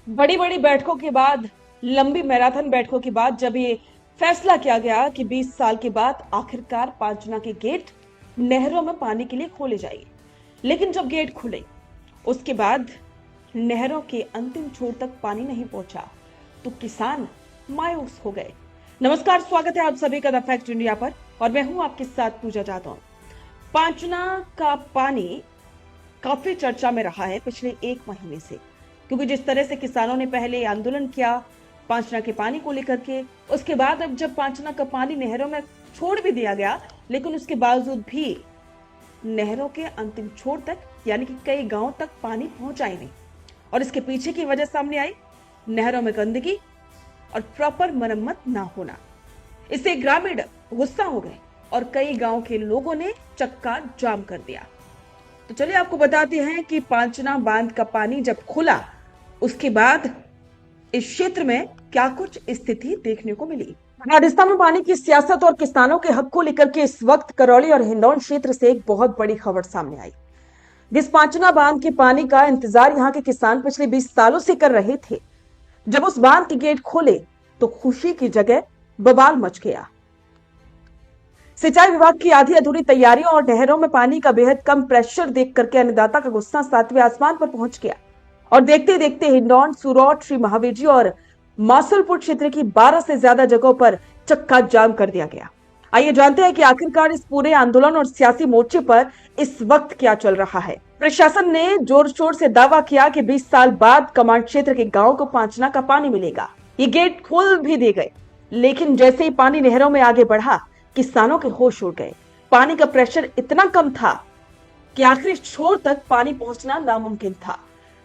बड़ी बड़ी बैठकों के बाद, लंबी मैराथन बैठकों के बाद जब ये फैसला किया गया कि 20 साल के बाद आखिरकार पांचना के गेट नहरों में पानी के लिए खोले जाएंगे, लेकिन जब गेट खुले उसके बाद नहरों के अंतिम छोर तक पानी नहीं पहुंचा तो किसान मायूस हो गए। नमस्कार, स्वागत है आप सभी का द फैक्ट इंडिया पर और मैं हूं आपके साथ पूजा जादव। पांचना का पानी काफी चर्चा में रहा है पिछले एक महीने से, क्योंकि जिस तरह से किसानों ने पहले आंदोलन किया पांचना के पानी को लेकर के, उसके बाद अब जब पांचना का पानी नहरों में छोड़ भी दिया गया, लेकिन उसके बावजूद भी नहरों के अंतिम छोर तक यानी कि कई गांवों तक पानी पहुंचा ही नहीं। और इसके पीछे की वजह सामने आई, नहरों में गंदगी और प्रॉपर मरम्मत ना होना। इससे ग्रामीण गुस्सा हो गए और कई गांव के लोगों ने चक्का जाम कर दिया। तो चलिए आपको बताते हैं कि पांचना बांध का पानी जब खुला उसके बाद इस क्षेत्र में क्या कुछ स्थिति देखने को मिली। राजस्थान में पानी की सियासत और किसानों के हक को लेकर के इस वक्त करौली और हिंडौन क्षेत्र से एक बहुत बड़ी खबर सामने आई। जिस पांचना बांध के पानी का इंतजार यहाँ के किसान पिछले 20 सालों से कर रहे थे, जब उस बांध के गेट खोले तो खुशी की जगह बवाल मच गया। सिंचाई विभाग की आधी अधूरी तैयारियों और नहरों में पानी का बेहद कम प्रेशर देख करके अन्नदाता का गुस्सा सातवें आसमान पर पहुंच गया और देखते देखते हिंडौन, सूरौट, श्री महावीर जी और मासलपुर क्षेत्र की 12 से ज्यादा जगहों पर चक्का जाम कर दिया गया। आइए जानते हैं कि आखिरकार इस पूरे आंदोलन और सियासी मोर्चे पर इस वक्त क्या चल रहा है। प्रशासन ने जोर शोर से दावा किया कि 20 साल बाद कमांड क्षेत्र के गांवों को पांचना का पानी मिलेगा। ये गेट खोल भी दिए गए, लेकिन जैसे ही पानी नहरों में आगे बढ़ा, किसानों के होश उड़ गए। पानी का प्रेशर इतना कम था कि आखिरी छोर तक पानी पहुंचना नामुमकिन था।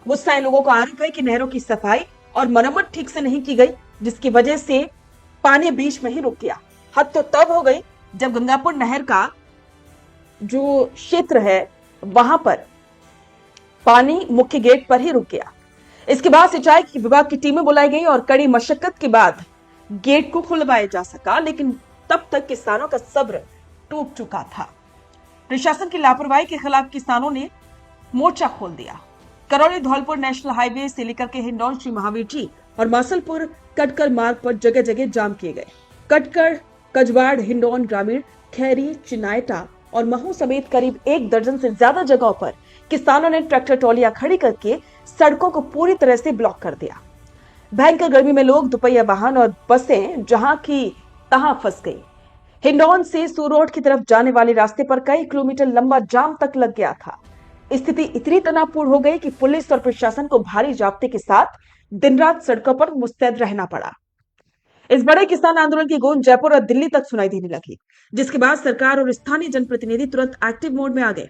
गुस्सा इन लोगों को आरोप है कि नहरों की सफाई और मरम्मत ठीक से नहीं की गई, जिसकी वजह से पानी बीच में ही रुक गया। हद तो तब हो गई जब गंगापुर नहर का जो क्षेत्र है वहां पर पानी मुख्य गेट पर ही रुक गया। इसके बाद सिंचाई विभाग की टीमें बुलाई गई और कड़ी मशक्कत के बाद गेट को खुलवाया जा सका, लेकिन तब तक किसानों का सब्र टूट चुका था। प्रशासन की लापरवाही के खिलाफ किसानों ने मोर्चा खोल दिया। करौली धौलपुर नेशनल हाईवे से लेकर के हिंडौन, श्री महावीर जी और मासलपुर कटकर मार्ग पर जगह जगह जाम किए गए। कटकर, कजवाड़, हिंडौन ग्रामीण, खैरी, चिनायटा और महू समेत करीब 1 दर्जन से ज्यादा जगहों पर किसानों ने ट्रैक्टर ट्रॉलियां खड़ी करके सड़कों को पूरी तरह से ब्लॉक कर दिया। भयंकर गर्मी में लोग, दोपहिया वाहन और बसें जहां की तहां फंस गई। हिंडौन से सूरोड की तरफ जाने वाले रास्ते पर कई किलोमीटर लंबा जाम तक लग गया था। स्थिति इतनी तनावपूर्ण हो गई कि पुलिस और प्रशासन को भारी जाब्ते के साथ दिन रात सड़कों पर मुस्तैद रहना पड़ा। इस बड़े किसान आंदोलन की गूंज जयपुर और दिल्ली तक सुनाई देने लगी, जिसके बाद सरकार और स्थानीय जनप्रतिनिधि तुरंत एक्टिव मोड में आ गए।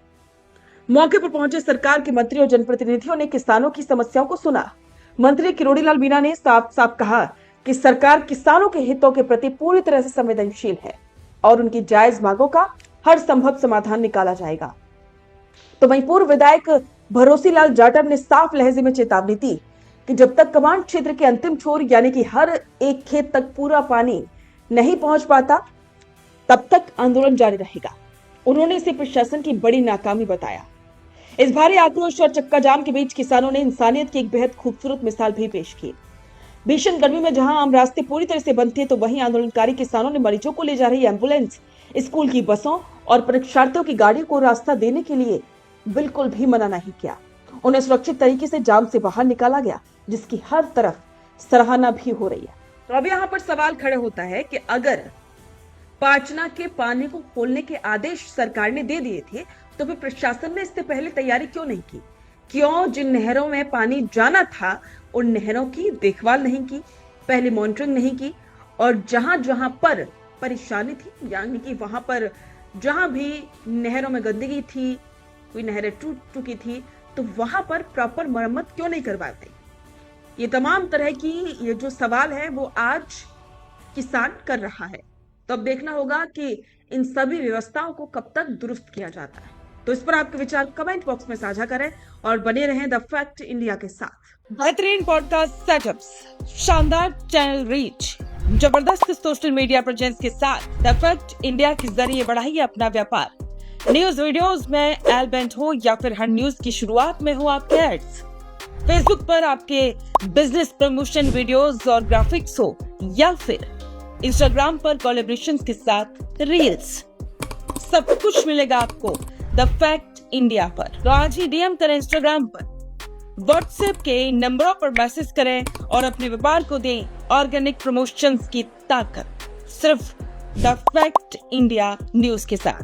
मौके पर पहुंचे सरकार के मंत्री और जनप्रतिनिधियों ने किसानों की समस्याओं को सुना। मंत्री किरोड़ी लाल मीणा ने साफ साफ कहा कि सरकार किसानों के हितों के प्रति पूरी तरह से संवेदनशील है और उनकी जायज मांगों का हर संभव समाधान निकाला जाएगा। तो वहीं पूर्व विधायक भरोसीलाल जाटव ने साफ लहजे में चेतावनी दी कि जब तक कमांड क्षेत्र के अंतिम छोर यानी कि हर एक खेत तक पूरा पानी नहीं पहुंच पाता, तब तक आंदोलन जारी रहेगा। उन्होंने इसे प्रशासन की बड़ी नाकामी बताया। इस भारी आक्रोश और चक्का जाम के बीच किसानों ने इंसानियत की एक बेहद खूबसूरत मिसाल भी पेश की। भीषण गर्मी में जहां आम रास्ते पूरी तरह से बंद थे, तो वहीं आंदोलनकारी किसानों ने मरीजों को ले जा रही एम्बुलेंस, स्कूल की बसों और परीक्षार्थियों की गाड़ी को रास्ता देने के लिए बिल्कुल भी मना नहीं किया। उन्हें सुरक्षित तरीके से जाम से बाहर निकाला गया, जिसकी हर तरफ सराहना भी हो रही है। तो अब यहाँ पर सवाल खड़े होता है कि अगर पांचना के पानी को खोलने के आदेश सरकार ने दे दिए थे, तो फिर प्रशासन ने इससे पहले तैयारी क्यों नहीं की? क्यों जिन नहरों में पानी जाना था उन नहरों की देखभाल नहीं की, पहले मॉनिटरिंग नहीं की, और जहां जहां पर परेशानी थी यानी कि वहां पर जहां भी नहरों में गंदगी थी, कोई नहरें टूट चुकी थी, तो वहां पर प्रॉपर मरम्मत क्यों नहीं करवाते? ये तमाम तरह की ये जो सवाल है वो आज किसान कर रहा है। तो अब देखना होगा कि इन सभी व्यवस्थाओं को कब तक दुरुस्त किया जाता है। तो इस पर आपके विचार कमेंट बॉक्स में साझा करें और बने रहें द फैक्ट इंडिया के साथ। बेहतरीन पॉडकास्ट सेटअप्स, शानदार चैनल रीच, जबरदस्त सोशल मीडिया प्रेजेंस के साथ द फैक्ट इंडिया के जरिए बढ़ाइए अपना व्यापार। न्यूज वीडियोस में एल बेंट हो या फिर हर न्यूज की शुरुआत में हो आपके एड्स। फेसबुक पर आपके बिजनेस प्रमोशन वीडियोस और ग्राफिक्स हो, या फिर इंस्टाग्राम पर कोलैबोरेशन के साथ रील्स, सब कुछ मिलेगा आपको द फैक्ट इंडिया पर। तो आज ही डीएम करें इंस्टाग्राम पर, व्हाट्सएप के नंबरों पर मैसेज करें और अपने व्यापार को दें ऑर्गेनिक प्रमोशंस की ताकत, सिर्फ द फैक्ट इंडिया न्यूज के साथ।